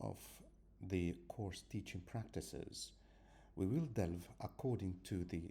of the course teaching practices, we will delve according to the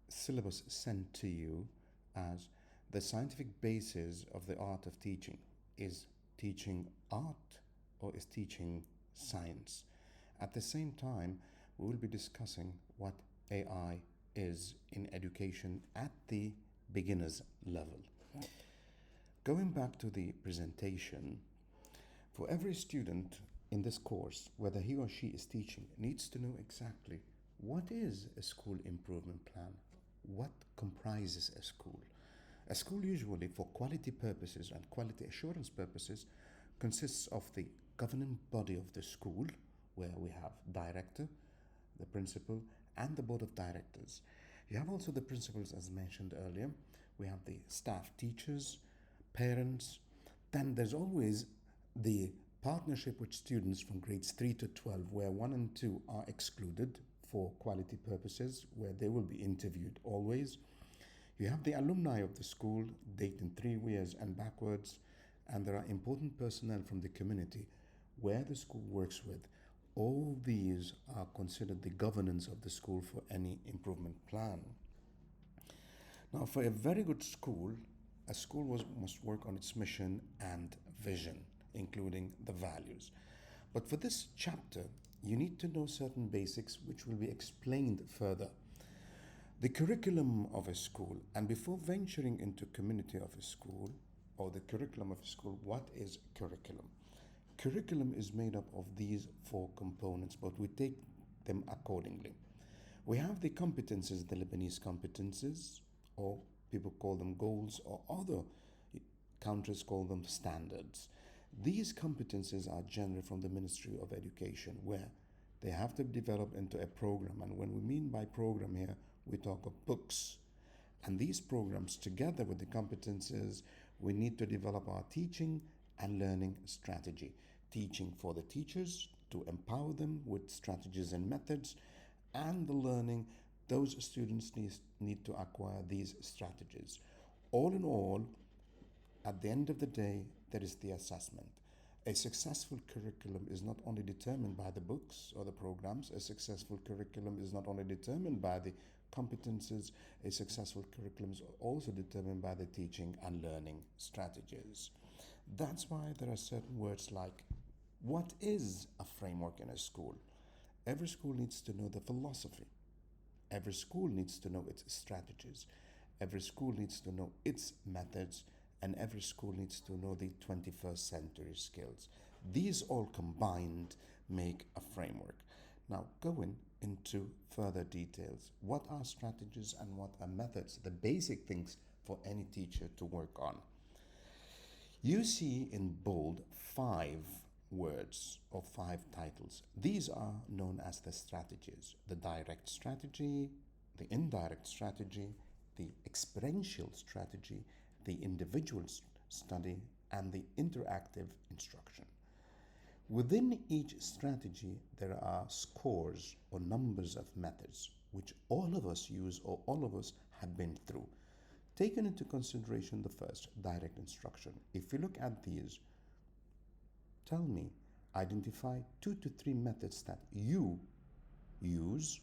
syllabus sent to you as the scientific basis of the art of teaching. Is teaching art or is teaching science? At the same time, we will be discussing what AI is in education at the beginner's level. Going back to the presentation, for every student in this course, whether he or she is teaching, needs to know exactly what is a school improvement plan, what comprises a school. A school, usually for quality purposes and quality assurance purposes, consists of the governing body of the school, where we have director, the principal, and the board of directors. You have also the principals, as mentioned earlier. We have the staff teachers, parents. Then there's always the partnership with students from grades 3 to 12, where 1 and 2 are excluded for quality purposes, where they will be interviewed always. You have the alumni of the school, dating 3 years and backwards, and there are important personnel from the community where the school works with. All these are considered the governance of the school for any improvement plan. Now, for a very good school, a school must work on its mission and vision, including the values. But for this chapter, you need to know certain basics which will be explained further. The curriculum of a school, and before venturing into community of a school or the curriculum of a school, what is curriculum? Curriculum is made up of these 4 components, but we take them accordingly. We have the competences, the Lebanese competences, or people call them goals, or other countries call them standards. These competences are generated from the Ministry of Education, where they have to be developed into a program. And when we mean by program here, we talk of books. And these programs, together with the competences, we need to develop our teaching and learning strategy. Teaching for the teachers to empower them with strategies and methods, and the learning, those students need to acquire these strategies. All in all, at the end of the day, there is the assessment. A successful curriculum is not only determined by the books or the programs. A successful curriculum is not only determined by the competences. A successful curriculum is also determined by the teaching and learning strategies. That's why there are certain words like, what is a framework in a school? Every school needs to know the philosophy. Every school needs to know its strategies. Every school needs to know its methods, and every school needs to know the 21st century skills. These all combined make a framework. Now, going into further details, what are strategies and what are methods, the basic things for any teacher to work on? You see in bold 5 words or 5 titles. These are known as the strategies: the direct strategy, the indirect strategy, the experiential strategy, the individual study, and the interactive instruction. Within each strategy, there are scores or numbers of methods which all of us use or all of us have been through. Taken into consideration the first, direct instruction. If you look at these, tell me, identify 2 to 3 methods that you use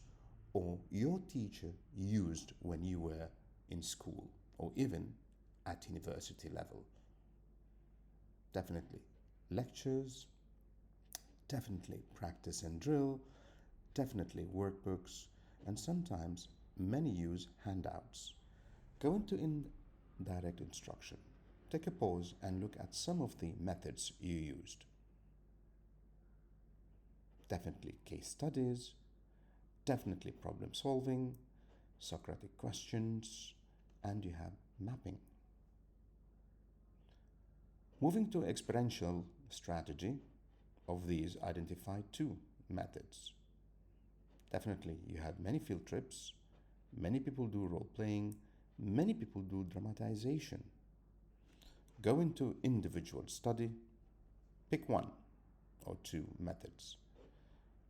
or your teacher used when you were in school or even at university level. Definitely lectures, definitely practice and drill, definitely workbooks, and sometimes many use handouts. Go into indirect instruction. Take a pause and look at some of the methods you used. Definitely case studies, definitely problem solving, Socratic questions, and you have mapping. Moving to experiential strategy, of these identify 2 methods. Definitely you have many field trips, many people do role playing, many people do dramatization. Go into individual study, pick 1 or 2 methods.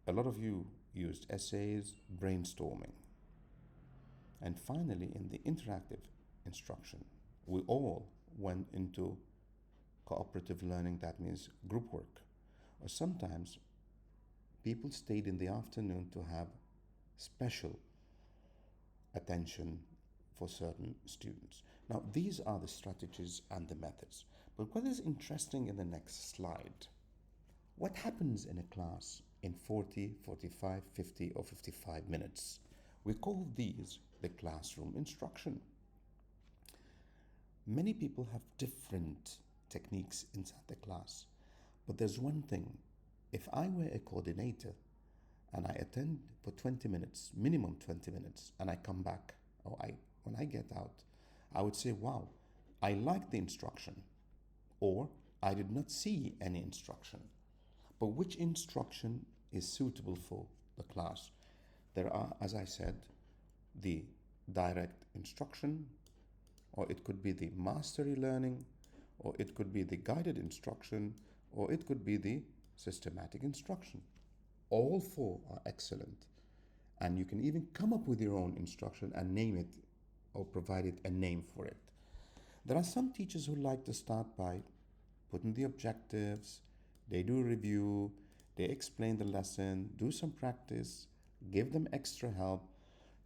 A lot of you used essays, brainstorming. And finally, in the interactive instruction, we all went into cooperative learning, that means group work. or sometimes people stayed in the afternoon to have special attention for certain students. Now, these are the strategies and the methods. But what is interesting in the next slide? What happens in a class in 40, 45, 50, or 55 minutes? We call these the classroom instruction. Many people have different techniques inside the class, but there's one thing. If I were a coordinator and I attend for 20 minutes, minimum 20 minutes, and I come back, when I get out, I would say, wow, I like the instruction, or I did not see any instruction. But which instruction is suitable for the class? There are, as I said, the direct instruction, or it could be the mastery learning, or it could be the guided instruction, or it could be the systematic instruction. All four are excellent. And you can even come up with your own instruction and name it or provide it a name for it. There are some teachers who like to start by putting the objectives, they do a review, they explain the lesson, do some practice, give them extra help,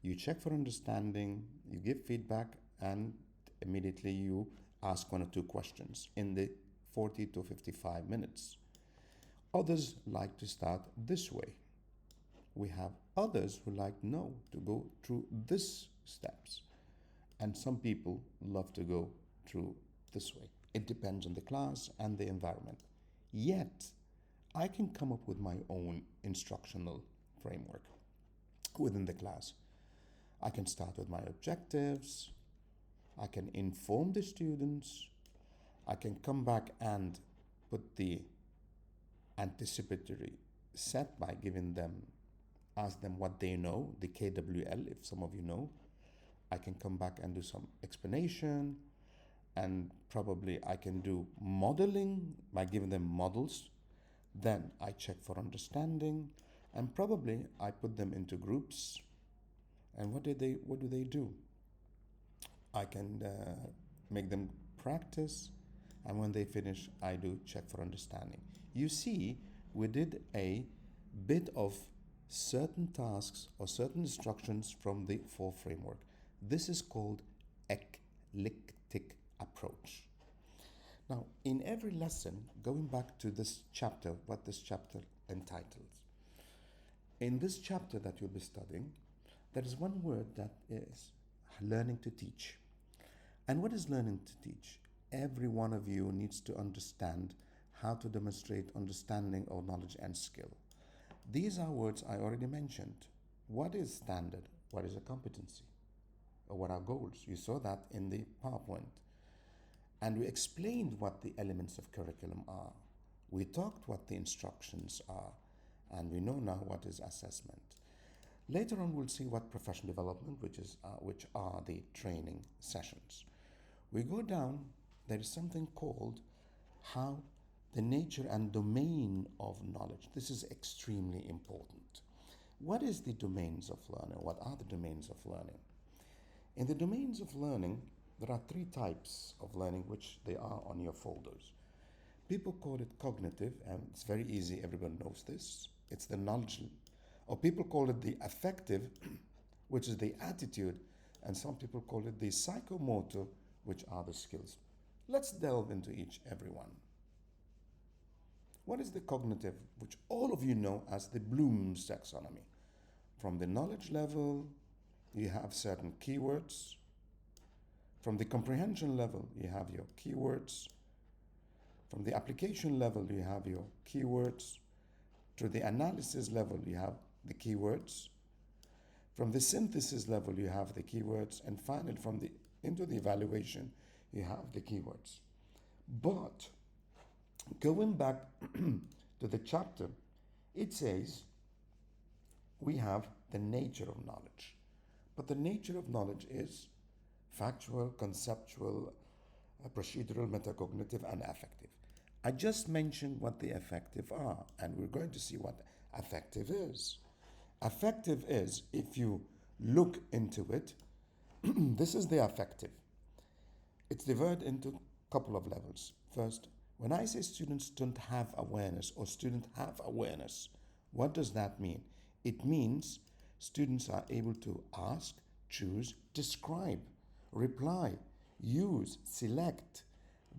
you check for understanding, you give feedback, and immediately you ask one or two questions in the 40 to 55 minutes. Others like to start this way. We have others who like to go through this steps. And some people love to go through this way. It depends on the class and the environment. Yet, I can come up with my own instructional framework within the class. I can start with my objectives. I can inform the students. I can come back and put the anticipatory set by ask them what they know, the KWL, if some of you know. I can come back and do some explanation, and probably I can do modeling by giving them models. Then I check for understanding, and probably I put them into groups. And what do they do? I can make them practice, and when they finish, I do check for understanding. You see, we did a bit of certain tasks or certain instructions from the four framework. This is called eclectic approach. Now, in every lesson, going back to this chapter, what this chapter entitles, in this chapter that you'll be studying, there is one word that is learning to teach. And what is learning to teach? Every one of you needs to understand how to demonstrate understanding or knowledge and skill. These are words I already mentioned. What is standard? What is a competency? Or what are goals? You saw that in the PowerPoint. And we explained what the elements of curriculum are. We talked what the instructions are. And we know now what is assessment. Later on, we'll see what professional development, which are the training sessions. We go down, there is something called how the nature and domain of knowledge. This is extremely important. What is the domains of learning? What are the domains of learning? In the domains of learning, there are three types of learning, which they are on your folders. People call it cognitive, and it's very easy, everyone knows this. It's the knowledge, or people call it the affective, which is the attitude, and some people call it the psychomotor, which are the skills. Let's delve into every one. What is the cognitive, which all of you know as the Bloom's taxonomy? From the knowledge level, you have certain keywords. From the comprehension level, you have your keywords. From the application level, you have your keywords. To the analysis level, you have the keywords. From the synthesis level, you have the keywords. And finally, into the evaluation, you have the keywords. But going back to the chapter, it says we have the nature of knowledge. But the nature of knowledge is factual, conceptual, procedural, metacognitive, and affective. I just mentioned what the affective are, and we're going to see what affective is. Affective is, if you look into it, this is the affective. It's divided into a couple of levels. First, When I say students don't have awareness or students have awareness, what does that mean? It means students are able to ask, choose, describe, reply, use, select.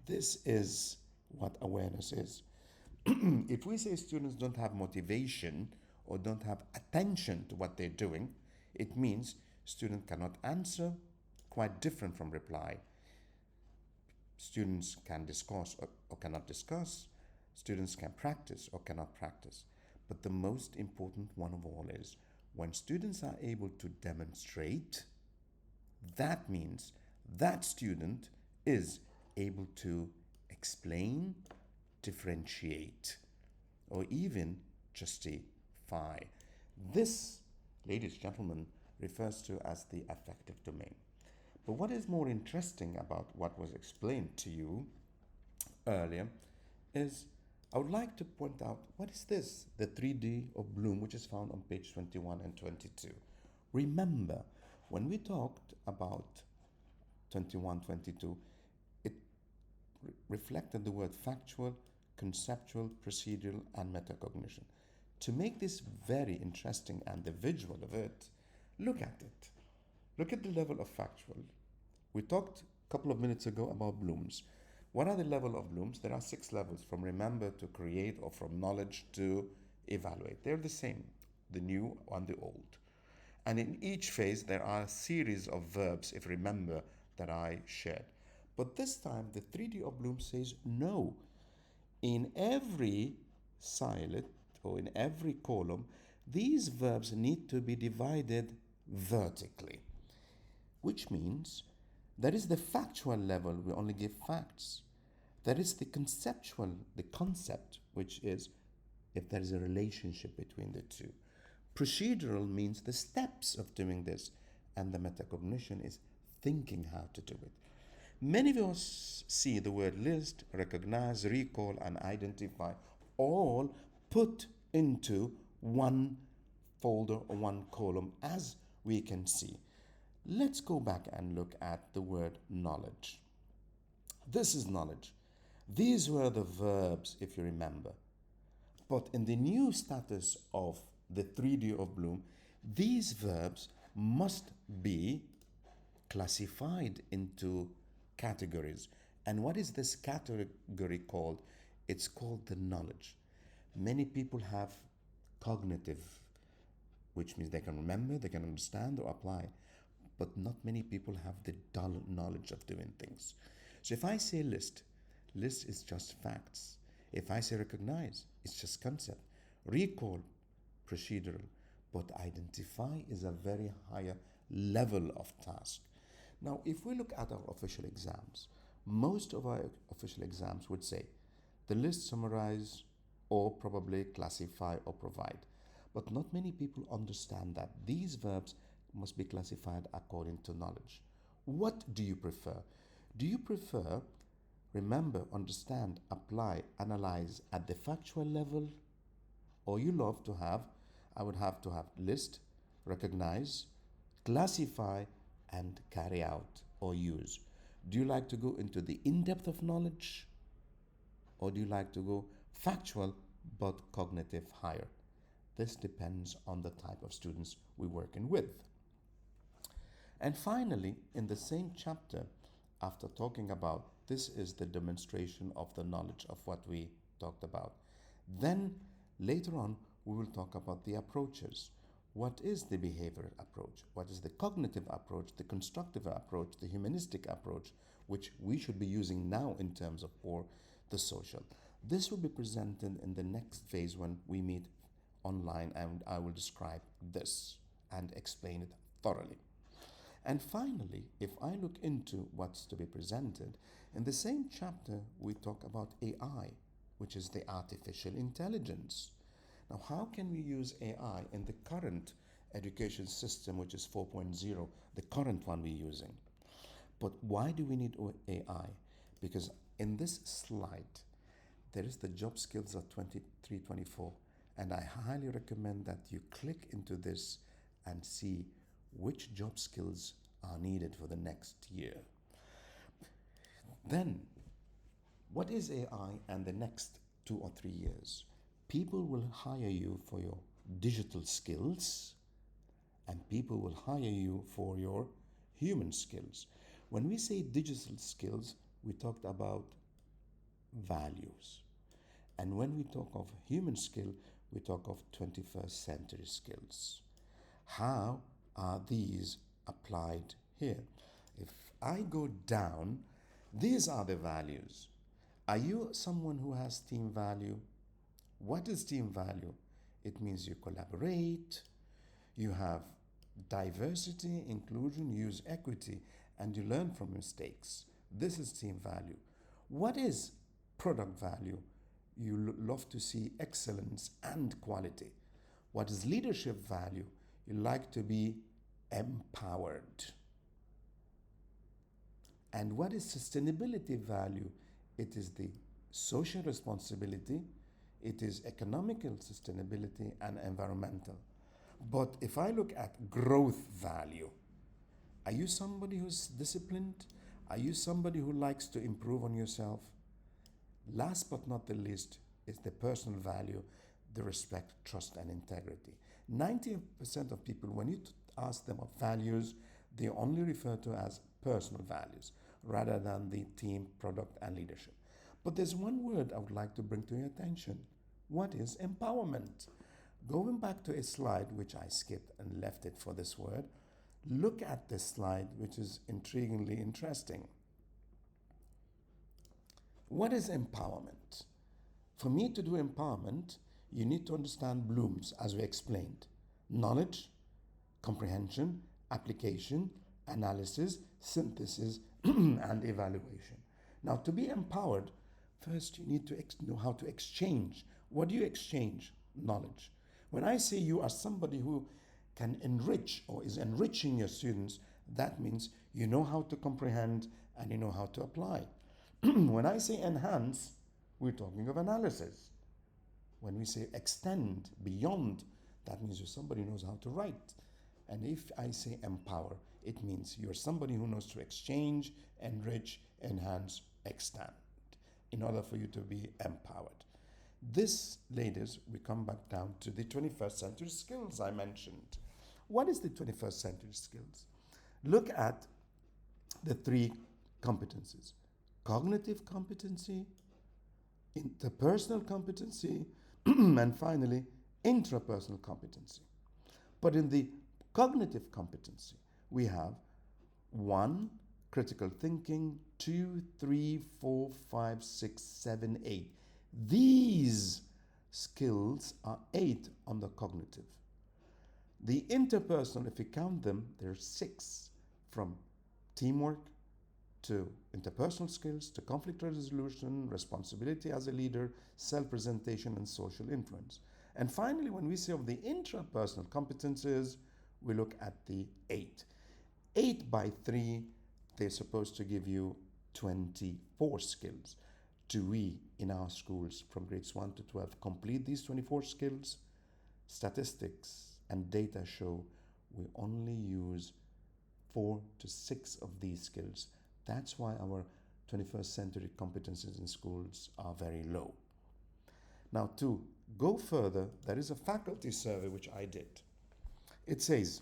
This is what awareness is. If we say students don't have motivation or don't have attention to what they're doing, it means student cannot answer, quite different from reply. Students can discuss or cannot discuss. Students can practice or cannot practice. But the most important one of all is when students are able to demonstrate, that means that student is able to explain, differentiate, or even justify. This, ladies and gentlemen, refers to as the affective domain. But what is more interesting about what was explained to you earlier is I would like to point out what is this, the 3D of Bloom, which is found on page 21 and 22. Remember, when we talked about 21, 22, it reflected the word factual, conceptual, procedural, and metacognition. To make this very interesting and the visual of it, look at it. Look at the level of factual. We talked a couple of minutes ago about blooms. What are the level of blooms? There are 6 levels, from remember to create, or from knowledge to evaluate. They're the same, the new and the old. And in each phase, there are a series of verbs, if remember, that I shared. But this time, the 3D of Bloom says no. In every silent or in every column, these verbs need to be divided vertically, which means there is the factual level, we only give facts. There is the conceptual, the concept, which is if there is a relationship between the two. Procedural means the steps of doing this, and the metacognition is thinking how to do it. Many of us see the word list, recognize, recall, and identify all put into one folder or one column, as we can see. Let's go back and look at the word knowledge. This is knowledge. These were the verbs, if you remember. But in the new status of the 3D of Bloom, these verbs must be classified into categories. And what is this category called? It's called the knowledge. Many people have cognitive, which means they can remember, they can understand or apply, but not many people have the dull knowledge of doing things. So if I say list, list is just facts. If I say recognize, it's just concept. Recall, procedural. But identify is a very higher level of task. Now, if we look at our official exams, most of our official exams would say the list summarize or probably classify or provide. But not many people understand that these verbs must be classified according to knowledge. What do you prefer? Do you prefer remember, understand, apply, analyze at the factual level? Or you love to have, I would have to have list, recognize, classify, and carry out or use. Do you like to go into the in-depth of knowledge? Or do you like to go factual but cognitive higher? This depends on the type of students we're working with. And finally, in the same chapter, after talking about this is the demonstration of the knowledge of what we talked about, then later on we will talk about the approaches. What is the behavioral approach? What is the cognitive approach, the constructive approach, the humanistic approach, which we should be using now in terms of or the social? This will be presented in the next phase when we meet online, and I will describe this and explain it thoroughly. And finally, if I look into what's to be presented, in the same chapter we talk about AI, which is the artificial intelligence. Now, how can we use AI in the current education system, which is 4.0, the current one we're using? But why do we need AI? Because in this slide, there is the job skills of 23-24, and I highly recommend that you click into this and see which job skills are needed for the next year. Then, What is AI and the next 2 or 3 years? People will hire you for your digital skills, and people will hire you for your human skills. When we say digital skills, we talked about values. And when we talk of human skill, we talk of 21st century skills. How are these applied here? If I go down, these are the values. Are you someone who has team value? What is team value? It means you collaborate, you have diversity, inclusion, use equity, and you learn from mistakes. This is team value. What is product value? You love to see excellence and quality. What is leadership value? You like to be empowered. And what is sustainability value? It is the social responsibility, it is economical sustainability and environmental. But if I look at growth value, are you somebody who's disciplined? Are you somebody who likes to improve on yourself? Last but not the least is the personal value, the respect, trust, and integrity. 90% of people, when you ask them of values, they only refer to as personal values rather than the team, product, and leadership. But there's one word I would like to bring to your attention. What is empowerment? Going back to a slide which I skipped and left it for this word, look at this slide, which is intriguingly interesting. What is empowerment? For me to do empowerment, you need to understand Bloom's, as we explained: knowledge, comprehension, application, analysis, synthesis, and evaluation. Now, to be empowered, first you need to know how to exchange. What do you exchange? Knowledge. When I say you are somebody who can enrich or is enriching your students, that means you know how to comprehend and you know how to apply. When I say enhance, we're talking of analysis. When we say extend beyond, that means you're somebody who knows how to write. And if I say empower, it means you're somebody who knows to exchange, enrich, enhance, extend in order for you to be empowered. This, ladies, we come back down to the 21st century skills I mentioned. What is the 21st century skills? Look at the 3 competencies: cognitive competency, interpersonal competency, and finally, intrapersonal competency. But in the cognitive competency, we have 1, critical thinking, 2, 3, 4, 5, 6, 7, 8. These skills are 8 on the cognitive. The interpersonal, if you count them, there's 6, from teamwork to interpersonal skills to conflict resolution, responsibility as a leader, self-presentation, and social influence. And finally, when we say of the intrapersonal competences, we look at the 8. 8 by 3, they're supposed to give you 24 skills. Do we, in our schools from grades 1 to 12, complete these 24 skills? Statistics and data show we only use 4 to 6 of these skills. That's why our 21st century competencies in schools are very low. Now, to go further, there is a faculty survey which I did. It says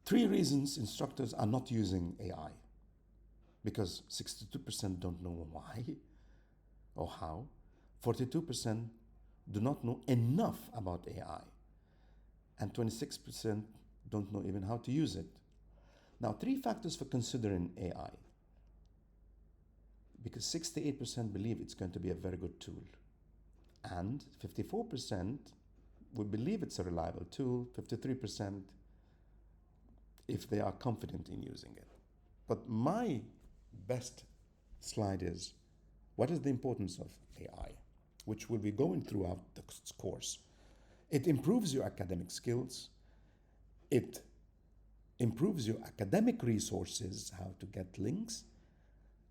3 reasons instructors are not using AI. Because 62% don't know why or how. 42% do not know enough about AI. And 26% don't know even how to use it. Now, 3 factors for considering AI. Because 68% believe it's going to be a very good tool. And 54% would believe it's a reliable tool. 53% if they are confident in using it. But my best slide is, what is the importance of AI, which we'll be going throughout the course. It improves your academic skills. It improves your academic resources, how to get links,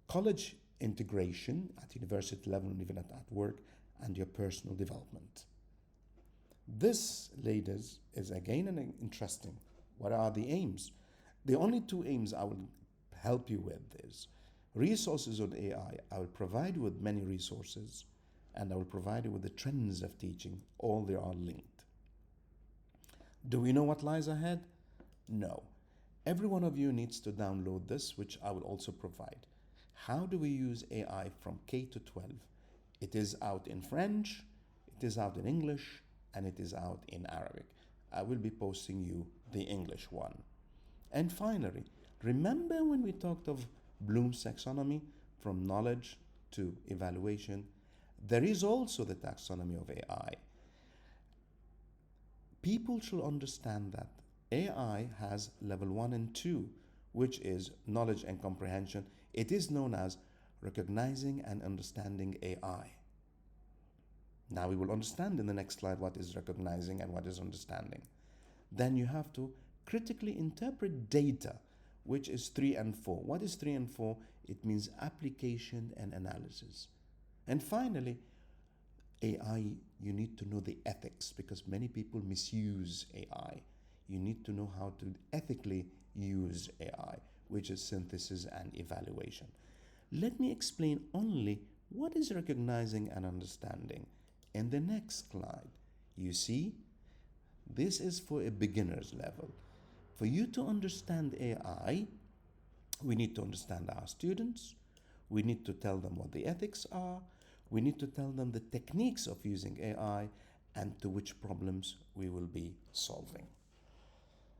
college integration at university level and even at work, and your personal development. This, ladies, is again an interesting. What are the aims? The only 2 aims I will help you with is Resources on AI, I will provide you with many resources, and I will provide you with the trends of teaching. All they are linked. Do we know what lies ahead? No. Every one of you needs to download this, which I will also provide. How do we use AI from K to 12? It is out in French, it is out in English, and it is out in Arabic. I will be posting you the English one. And finally, remember when we talked of Bloom's taxonomy, from knowledge to evaluation? There is also the taxonomy of AI. People should understand that AI has level 1 and 2, which is knowledge and comprehension. It is known as recognizing and understanding AI. Now we will understand in the next slide what is recognizing and what is understanding. Then you have to critically interpret data, which is 3 and 4. What is 3 and 4? It means application and analysis. And finally, AI, you need to know the ethics, because many people misuse AI. You need to know how to ethically use AI, which is synthesis and evaluation. Let me explain only what is recognizing and understanding in the next slide. You see, this is for a beginner's level. For you to understand AI, we need to understand our students. We need to tell them what the ethics are. We need to tell them the techniques of using AI and to which problems we will be solving.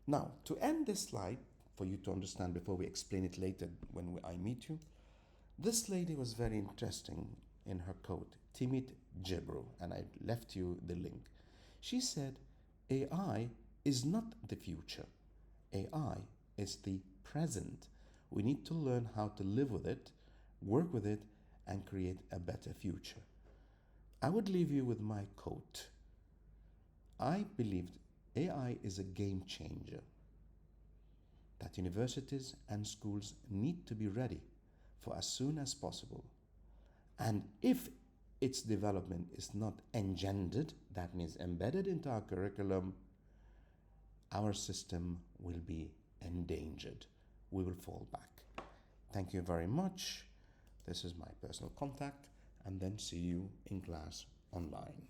Now, to end this slide, for you to understand before we explain it later when I meet you, this lady was very interesting in her quote, Timit Gebru, and I left you the link. She said, AI is not the future. AI is the present. We need to learn how to live with it, work with it, and create a better future. I would leave you with my quote. I believed AI is a game changer, that universities and schools need to be ready for as soon as possible. And if its development is not engendered, that means embedded into our curriculum, our system will be endangered. We will fall back. Thank you very much. This is my personal contact, and then see you in class online.